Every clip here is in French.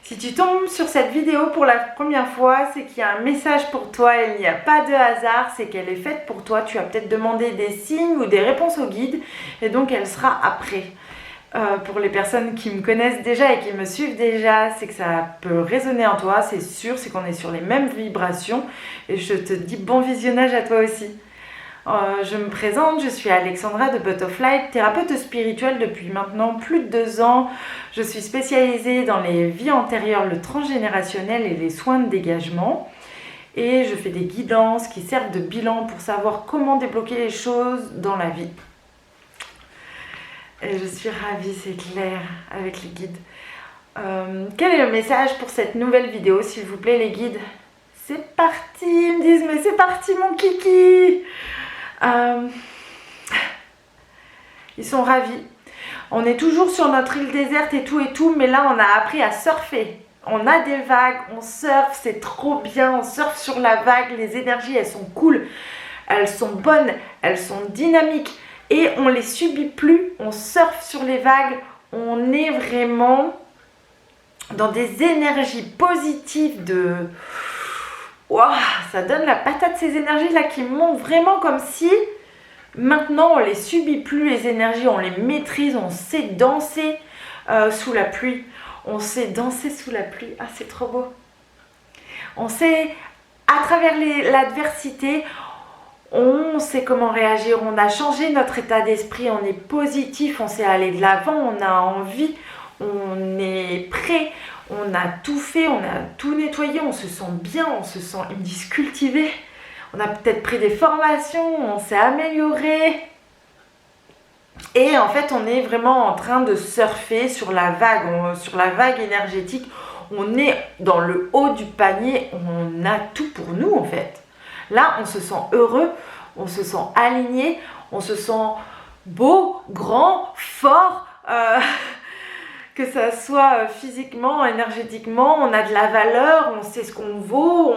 Si tu tombes sur cette vidéo pour la première fois, c'est qu'il y a un message pour toi, il n'y a pas de hasard, c'est qu'elle est faite pour toi. Tu as peut-être demandé des signes ou des réponses au guide et donc elle sera après. Pour les personnes qui me connaissent déjà et qui me suivent déjà, c'est que ça peut résonner en toi, c'est sûr, c'est qu'on est sur les mêmes vibrations et je te dis bon visionnage à toi aussi. Je me présente, je suis Alexandra de Butterfly, thérapeute spirituelle depuis maintenant plus de 2 ans. Je suis spécialisée dans les vies antérieures, le transgénérationnel et les soins de dégagement. Et je fais des guidances qui servent de bilan pour savoir comment débloquer les choses dans la vie. Et je suis ravie, c'est clair, avec les guides. Quel est le message pour cette nouvelle vidéo, s'il vous plaît, les guides? C'est parti, ils me disent, mais c'est parti mon kiki. Ils sont ravis. On est toujours sur notre île déserte et tout, mais là on a appris à surfer. On a des vagues, on surfe, c'est trop bien, on surfe sur la vague, les énergies elles sont cool, elles sont bonnes, elles sont dynamiques et on les subit plus, on surfe sur les vagues, on est vraiment dans des énergies positives de... Wow, ça donne la patate ces énergies là qui montent vraiment comme si maintenant on les subit plus les énergies, on les maîtrise, on sait danser sous la pluie. On sait danser sous la pluie, ah c'est trop beau. On sait à travers l'adversité, on sait comment réagir, on a changé notre état d'esprit, on est positif, on sait aller de l'avant, on a envie, on est prêt. On a tout fait, on a tout nettoyé, on se sent bien, on se sent indiscultivé. On a peut-être pris des formations, on s'est amélioré. Et en fait, on est vraiment en train de surfer sur la vague énergétique. On est dans le haut du panier, on a tout pour nous en fait. Là, on se sent heureux, on se sent aligné, on se sent beau, grand, fort. Que ça soit physiquement, énergétiquement, on a de la valeur, on sait ce qu'on vaut,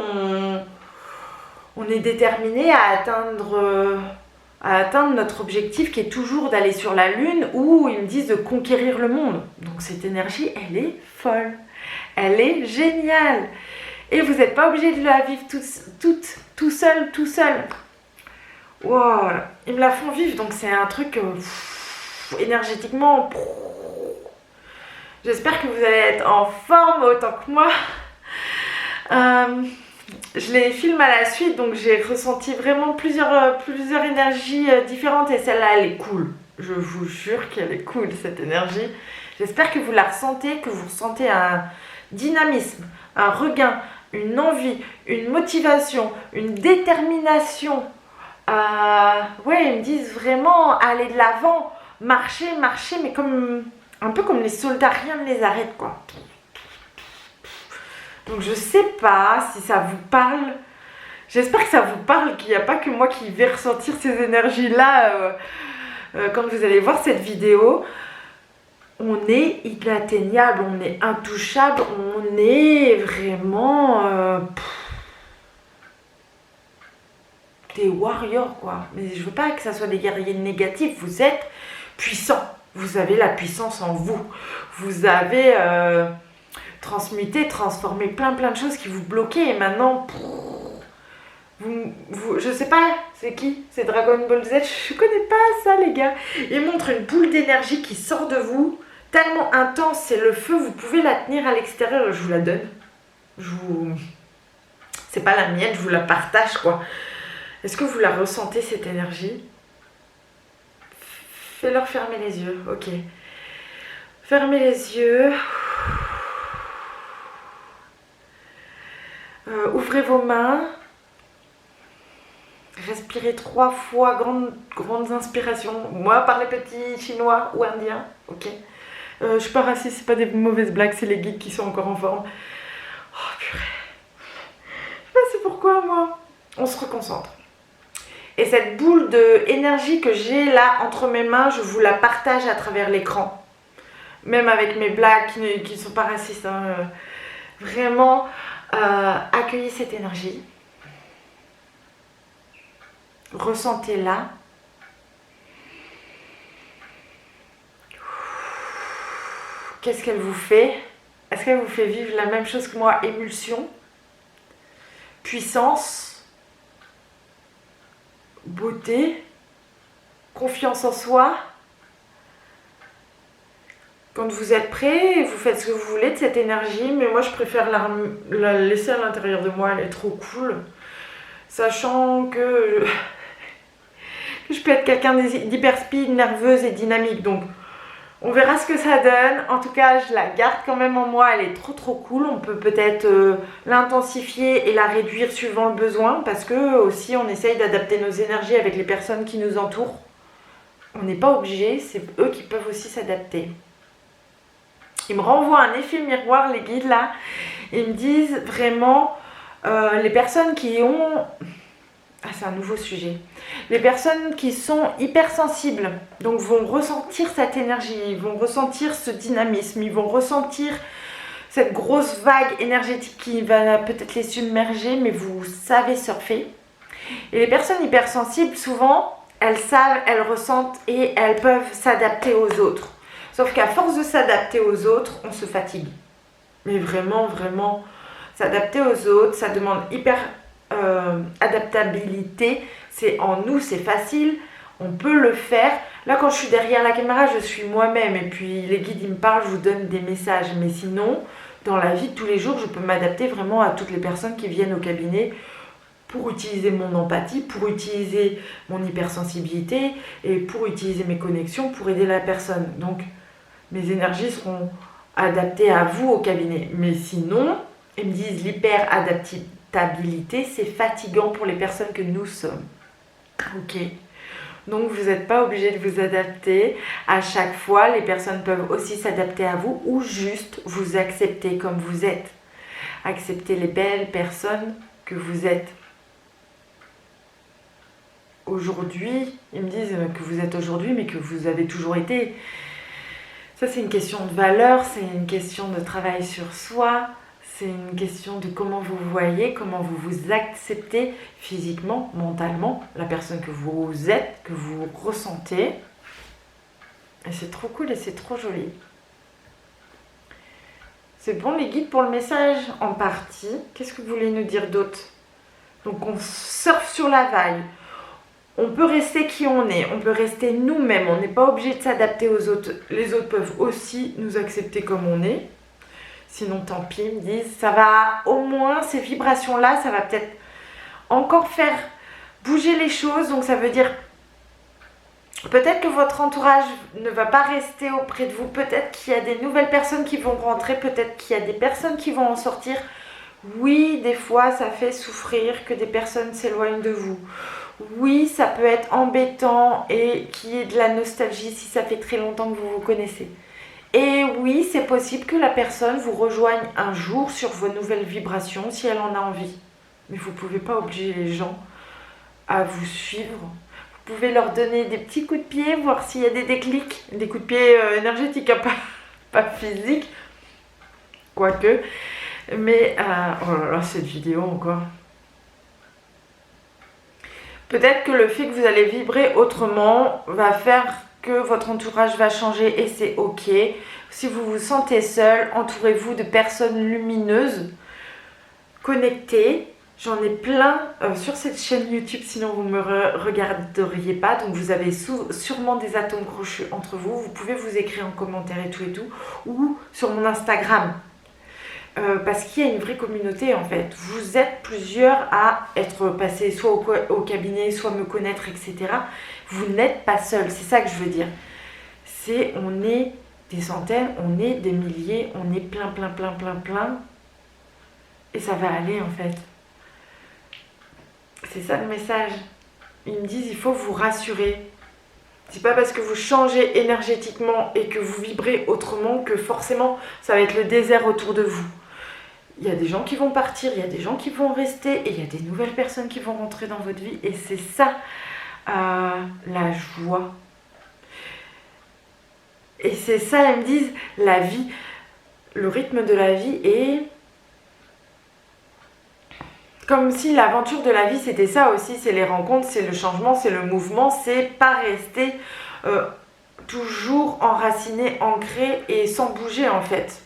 on est déterminé à atteindre notre objectif qui est toujours d'aller sur la Lune où ils me disent de conquérir le monde. Donc cette énergie, elle est folle, elle est géniale. Et vous n'êtes pas obligé de la vivre tout seul. Wow, ils me la font vivre, donc c'est un truc énergétiquement... J'espère que vous allez être en forme autant que moi. Je les filme à la suite, donc j'ai ressenti vraiment plusieurs énergies différentes et celle-là, elle est cool. Je vous jure qu'elle est cool, cette énergie. J'espère que vous la ressentez, que vous ressentez un dynamisme, un regain, une envie, une motivation, une détermination. Ouais, ils me disent vraiment aller de l'avant, marcher, mais comme... Un peu comme les soldats, rien ne les arrête quoi. Donc je sais pas si ça vous parle. J'espère que ça vous parle, qu'il n'y a pas que moi qui vais ressentir ces énergies-là quand vous allez voir cette vidéo. On est inatteignable, on est intouchable, on est vraiment des warriors quoi. Mais je veux pas que ça soit des guerriers négatifs, vous êtes puissants. Vous avez la puissance en vous. Vous avez transformé plein de choses qui vous bloquaient. Et maintenant, je sais pas, c'est qui? C'est Dragon Ball Z? Je connais pas ça, les gars. Il montre une boule d'énergie qui sort de vous, tellement intense, c'est le feu. Vous pouvez la tenir à l'extérieur. Je vous la donne. C'est pas la mienne, je vous la partage, quoi. Est-ce que vous la ressentez, cette énergie? Fais-leur fermer les yeux, ok. Fermez les yeux. Ouvrez vos mains. Respirez 3 fois, grandes inspirations. Moi, par les petits chinois ou indiens, ok. Je suis pas raciste, c'est pas des mauvaises blagues, c'est les guides qui sont encore en forme. Oh purée. Je sais pas c'est pourquoi, moi. On se reconcentre. Et cette boule d'énergie que j'ai là entre mes mains, je vous la partage à travers l'écran. Même avec mes blagues qui ne sont pas racistes. Hein. Vraiment, accueillez cette énergie. Ressentez-la. Qu'est-ce qu'elle vous fait? Est-ce qu'elle vous fait vivre la même chose que moi? Émulsion, puissance, beauté, confiance en soi. Quand vous êtes prêt, vous faites ce que vous voulez de cette énergie, mais moi je préfère la laisser à l'intérieur de moi, elle est trop cool. Sachant que je peux être quelqu'un d'hyper speed, nerveuse et dynamique, donc on verra ce que ça donne. En tout cas, je la garde quand même en moi, elle est trop cool. On peut peut-être l'intensifier et la réduire suivant le besoin, parce que aussi on essaye d'adapter nos énergies avec les personnes qui nous entourent. On n'est pas obligé, c'est eux qui peuvent aussi s'adapter. Ils me renvoient un effet miroir, les guides là. Ils me disent vraiment, les personnes qui ont... Ah, c'est un nouveau sujet. Les personnes qui sont hypersensibles, donc vont ressentir cette énergie, ils vont ressentir ce dynamisme, ils vont ressentir cette grosse vague énergétique qui va peut-être les submerger, mais vous savez surfer. Et les personnes hypersensibles, souvent, elles savent, elles ressentent et elles peuvent s'adapter aux autres. Sauf qu'à force de s'adapter aux autres, on se fatigue. Mais vraiment, s'adapter aux autres, ça demande hyper adaptabilité. C'est en nous, c'est facile, on peut le faire. Là, quand je suis derrière la caméra, je suis moi-même. Et puis, les guides, ils me parlent, je vous donne des messages. Mais sinon, dans la vie de tous les jours, je peux m'adapter vraiment à toutes les personnes qui viennent au cabinet pour utiliser mon empathie, pour utiliser mon hypersensibilité et pour utiliser mes connexions pour aider la personne. Donc, mes énergies seront adaptées à vous au cabinet. Mais sinon, ils me disent l'hyper-adaptabilité, c'est fatigant pour les personnes que nous sommes. Ok. Donc, vous n'êtes pas obligé de vous adapter à chaque fois. Les personnes peuvent aussi s'adapter à vous ou juste vous accepter comme vous êtes. Accepter les belles personnes que vous êtes. Aujourd'hui, ils me disent que vous êtes aujourd'hui, mais que vous avez toujours été. Ça, c'est une question de valeur, c'est une question de travail sur soi, c'est une question de comment vous voyez, comment vous vous acceptez physiquement, mentalement, la personne que vous êtes, que vous ressentez. Et c'est trop cool et c'est trop joli. C'est bon les guides pour le message en partie. Qu'est-ce que vous voulez nous dire d'autre? Donc on surfe sur la vague. On peut rester qui on est, on peut rester nous-mêmes, on n'est pas obligé de s'adapter aux autres. Les autres peuvent aussi nous accepter comme on est. Sinon, tant pis, ils me disent, ça va au moins, ces vibrations-là, ça va peut-être encore faire bouger les choses. Donc ça veut dire, peut-être que votre entourage ne va pas rester auprès de vous. Peut-être qu'il y a des nouvelles personnes qui vont rentrer, peut-être qu'il y a des personnes qui vont en sortir. Oui, des fois, ça fait souffrir que des personnes s'éloignent de vous. Oui, ça peut être embêtant et qu'il y ait de la nostalgie si ça fait très longtemps que vous vous connaissez. Et oui, c'est possible que la personne vous rejoigne un jour sur vos nouvelles vibrations si elle en a envie. Mais vous ne pouvez pas obliger les gens à vous suivre. Vous pouvez leur donner des petits coups de pied, voir s'il y a des déclics, des coups de pied énergétiques, hein, pas physiques, quoique. Mais, oh là là, cette vidéo encore. Peut-être que le fait que vous allez vibrer autrement va faire que votre entourage va changer et c'est ok. Si vous vous sentez seul, entourez-vous de personnes lumineuses, connectées. J'en ai plein sur cette chaîne YouTube, sinon vous ne me regarderiez pas. Donc vous avez sûrement des atomes crochus entre vous. Vous pouvez vous écrire en commentaire et tout. Ou sur mon Instagram. Parce qu'il y a une vraie communauté en fait. Vous êtes plusieurs à être passés soit au cabinet, soit me connaître, etc. Vous n'êtes pas seul, c'est ça que je veux dire. On est des centaines, on est des milliers, on est plein. Et ça va aller en fait. C'est ça le message. Ils me disent, il faut vous rassurer. C'est pas parce que vous changez énergétiquement et que vous vibrez autrement que forcément ça va être le désert autour de vous. Il y a des gens qui vont partir, il y a des gens qui vont rester et il y a des nouvelles personnes qui vont rentrer dans votre vie. Et c'est ça, la joie. Et c'est ça, elles me disent, la vie, le rythme de la vie est... Comme si l'aventure de la vie, c'était ça aussi, c'est les rencontres, c'est le changement, c'est le mouvement, c'est pas rester toujours enraciné, ancré et sans bouger en fait.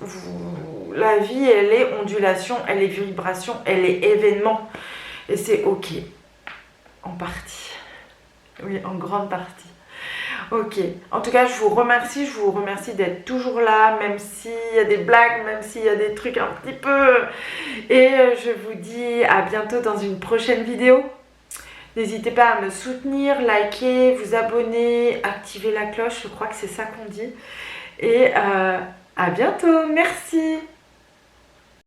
La vie, elle est ondulation, elle est vibration, elle est événement. Et c'est ok. En partie. Oui, en grande partie. Ok. En tout cas, je vous remercie d'être toujours là, même s'il y a des blagues, même s'il y a des trucs un petit peu. Et je vous dis à bientôt dans une prochaine vidéo. N'hésitez pas à me soutenir, liker, vous abonner, activer la cloche, je crois que c'est ça qu'on dit. Et à bientôt, merci.